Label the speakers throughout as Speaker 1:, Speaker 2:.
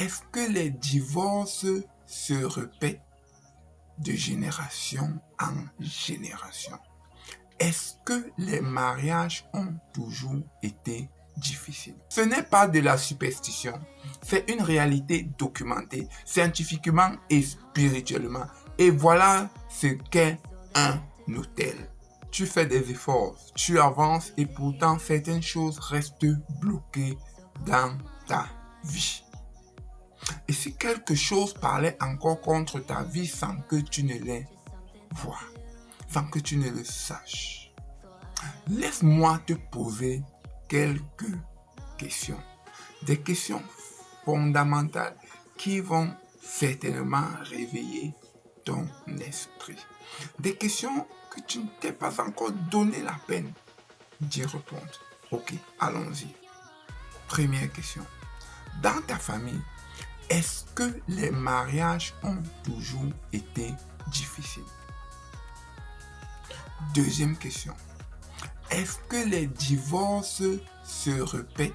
Speaker 1: Est-ce que les divorces se répètent de génération en génération? Est-ce que les mariages ont toujours été difficiles? Ce n'est pas de la superstition, c'est une réalité documentée scientifiquement et spirituellement. Et voilà ce qu'est un hôtel. Tu fais des efforts, tu avances et pourtant certaines choses restent bloquées dans ta vie. Et si quelque chose parlait encore contre ta vie sans que tu ne les vois, sans que tu ne le saches, laisse-moi te poser quelques questions. Des questions fondamentales qui vont certainement réveiller ton esprit. Des questions que tu ne t'es pas encore donné la peine d'y répondre. Ok, allons-y. Première question. Dans ta famille, est-ce que les mariages ont toujours été difficiles? Deuxième question. Est-ce que les divorces se répètent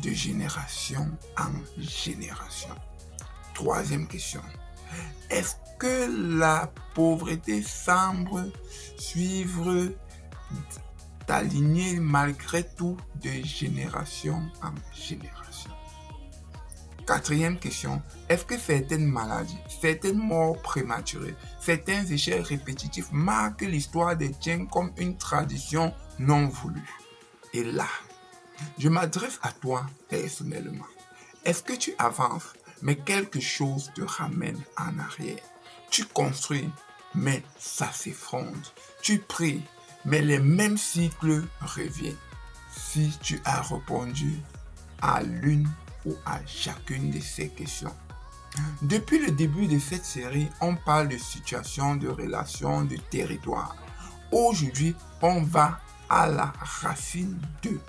Speaker 1: de génération en génération? Troisième question. Est-ce que la pauvreté semble suivre ta lignée malgré tout de génération en génération? Quatrième question, est-ce que certaines maladies, certaines morts prématurées, certains échecs répétitifs marquent l'histoire des tiens comme une tradition non voulue? Et là, je m'adresse à toi personnellement. Est-ce que tu avances, mais quelque chose te ramène en arrière? Tu construis, mais ça s'effondre. Tu pries, mais les mêmes cycles reviennent. Si tu as répondu à l'une ou à chacune de ces questions. Depuis le début de cette série, on parle de situation, de relations, de territoire. Aujourd'hui, on va à la racine de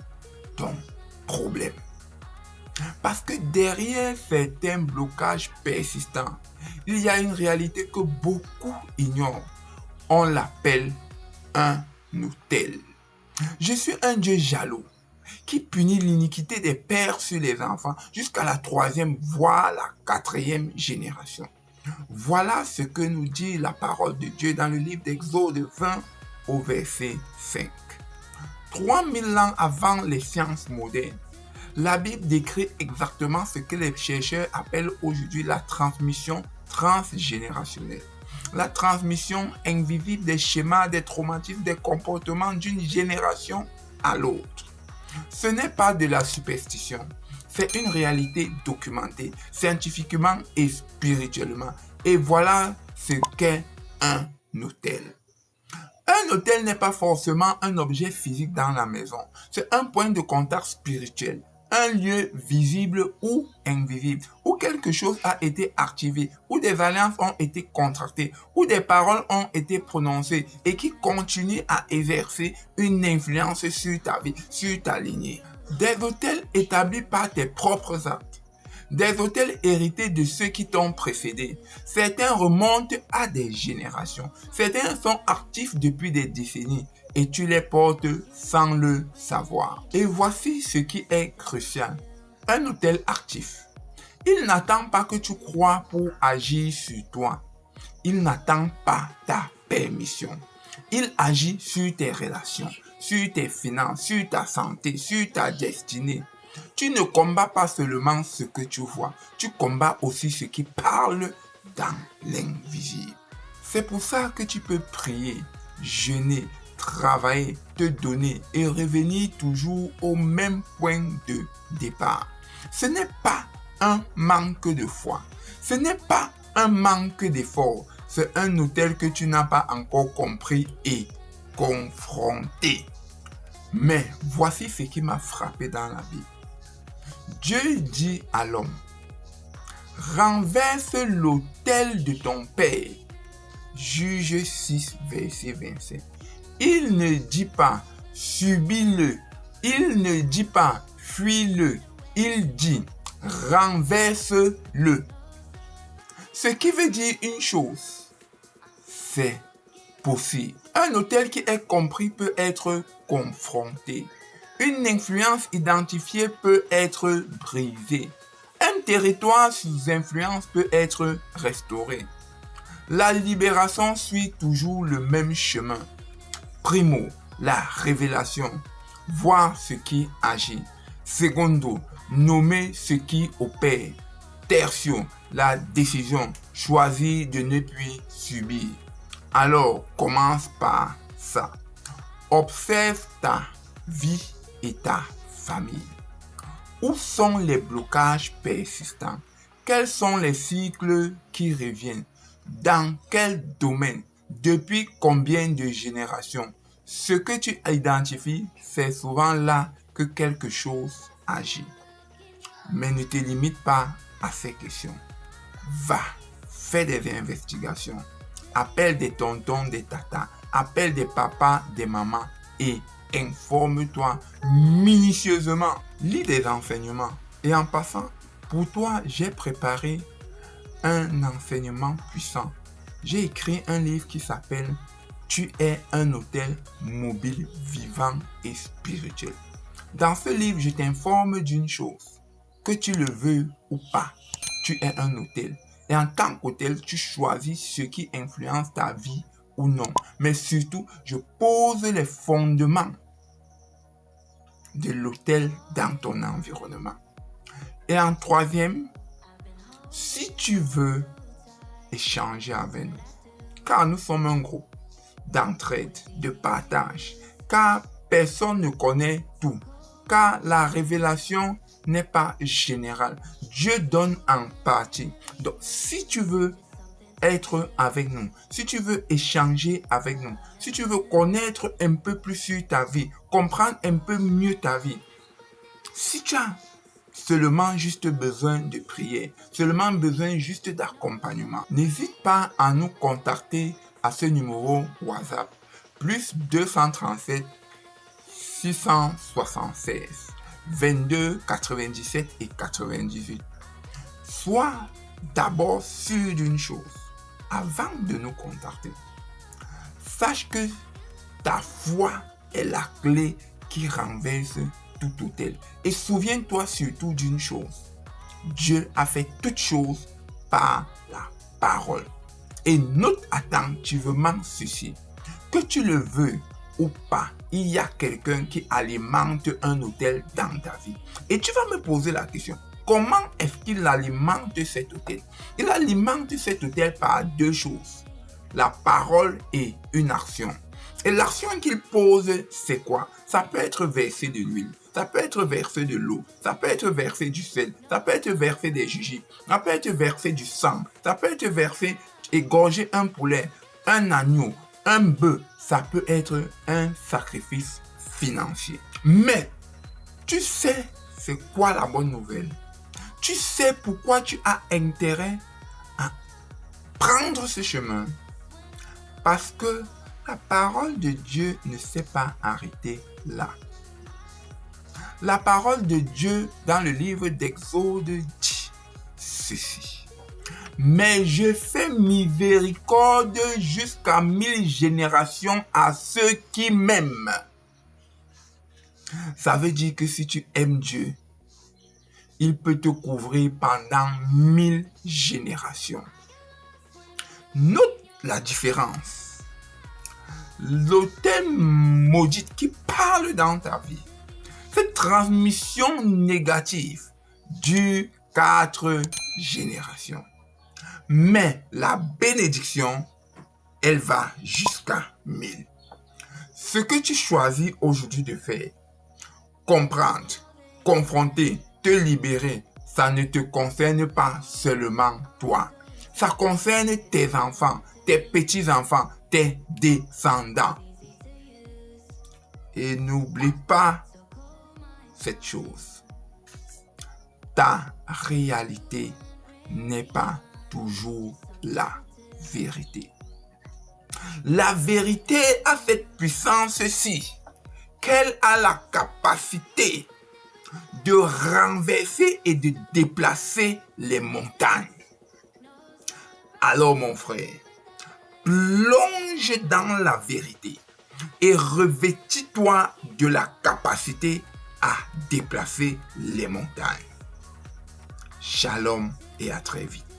Speaker 1: ton problème. Parce que derrière certains blocages persistants, il y a une réalité que beaucoup ignorent. On l'appelle un autel. Je suis un Dieu jaloux qui punit l'iniquité des pères sur les enfants jusqu'à la 3e, voire la 4e génération. Voilà ce que nous dit la parole de Dieu dans le livre d'Exode 20 au verset 5. 3000 ans avant les sciences modernes, la Bible décrit exactement ce que les chercheurs appellent aujourd'hui la transmission transgénérationnelle. La transmission invisible des schémas, des traumatismes, des comportements d'une génération à l'autre. Ce n'est pas de la superstition, c'est une réalité documentée scientifiquement et spirituellement. Et voilà ce qu'est un hôtel. Un hôtel n'est pas forcément un objet physique dans la maison, c'est un point de contact spirituel, un lieu visible ou invisible, où quelque chose a été activé, où des alliances ont été contractées, où des paroles ont été prononcées et qui continuent à exercer une influence sur ta vie, sur ta lignée. Des hôtels établis par tes propres actes, des hôtels hérités de ceux qui t'ont précédé. Certains remontent à des générations, certains sont actifs depuis des décennies et tu les portes sans le savoir. Et voici ce qui est crucial. Un hôtel actif, il n'attend pas que tu crois pour agir sur toi. Il n'attend pas ta permission. Il agit sur tes relations, sur tes finances, sur ta santé, sur ta destinée. Tu ne combats pas seulement ce que tu vois, tu combats aussi ce qui parle dans l'invisible. C'est pour ça que tu peux prier, jeûner, travailler, te donner et revenir toujours au même point de départ. Ce n'est pas un manque de foi, ce n'est pas un manque d'effort, c'est un hôtel que tu n'as pas encore compris et confronté. Mais voici ce qui m'a frappé dans la Bible. Dieu dit à l'homme, renverse l'autel de ton père. Juge 6, verset 25. Il ne dit pas, subis-le. Il ne dit pas, fuis-le. Il dit, renverse-le. Ce qui veut dire une chose, c'est possible. Un autel qui est compris peut être confronté. Une influence identifiée peut être brisée. Un territoire sous influence peut être restauré. La libération suit toujours le même chemin. Primo, la révélation, voir ce qui agit. Secondo, nommer ce qui opère. Tertio, la décision, choisir de ne plus subir. Alors, commence par ça. Observe ta vie et ta famille. Où sont les blocages persistants? Quels sont les cycles qui reviennent? Dans quel domaine? Depuis combien de générations? Ce que tu identifies, c'est souvent là que quelque chose agit. Mais ne te limite pas à ces questions. Va, fais des investigations. Appelle des tontons, des tatas. Appelle des papas, des mamans et informe-toi minutieusement. Lis des enseignements. Et en passant, pour toi, j'ai préparé un enseignement puissant. J'ai écrit un livre qui s'appelle « Tu es un hôtel mobile, vivant et spirituel ». Dans ce livre, je t'informe d'une chose. Que tu le veux ou pas, tu es un hôtel. Et en tant qu'hôtel, tu choisis ce qui influence ta vie ou non. Mais surtout, je pose les fondements de l'hôtel dans ton environnement. Et en troisième, si tu veux échanger avec nous, car nous sommes un groupe d'entraide, de partage, car personne ne connaît tout, car la révélation n'est pas générale. Dieu donne en partie. Donc, si tu veux être avec nous, si tu veux échanger avec nous, si tu veux connaître un peu plus sur ta vie, comprendre un peu mieux ta vie, si tu as seulement juste besoin de prier, seulement besoin juste d'accompagnement, n'hésite pas à nous contacter à ce numéro WhatsApp, plus 237 676 22 97 et 98. Sois d'abord sûr d'une chose avant de nous contacter. Sache que ta foi est la clé qui renverse tout hôtel. Et souviens-toi surtout d'une chose. Dieu a fait toutes choses par la parole. Et note attentivement ceci. Que tu le veux ou pas, il y a quelqu'un qui alimente un hôtel dans ta vie. Et tu vas me poser la question. Comment est-ce qu'il alimente cet hôtel? Il alimente cet hôtel par deux choses. La parole et une action. Et l'action qu'il pose, c'est quoi? Ça peut être verser de l'huile. Ça peut être verser de l'eau. Ça peut être verser du sel. Ça peut être verser des jujubes. Ça peut être verser du sang. Ça peut être verser, égorger un poulet, un agneau, un bœuf. Ça peut être un sacrifice financier. Mais, tu sais, c'est quoi la bonne nouvelle? Tu sais pourquoi tu as intérêt à prendre ce chemin? Parce que la parole de Dieu ne s'est pas arrêtée là. La parole de Dieu dans le livre d'Exode dit ceci. Mais je fais miséricorde jusqu'à 1000 générations à ceux qui m'aiment. Ça veut dire que si tu aimes Dieu, il peut te couvrir pendant 1000 générations. Note la différence. L'hôtel maudit qui parle dans ta vie. Cette transmission négative dure 4 générations. Mais la bénédiction, elle va jusqu'à 1000. Ce que tu choisis aujourd'hui de faire, comprendre, confronter, te libérer, ça ne te concerne pas seulement toi. Ça concerne tes enfants, tes petits-enfants, tes descendants. Et n'oublie pas cette chose. Ta réalité n'est pas toujours la vérité. La vérité a cette puissance-ci qu'elle a la capacité de renverser et de déplacer les montagnes. Alors mon frère, plonge dans la vérité et revêtis-toi de la capacité à déplacer les montagnes. Shalom et à très vite.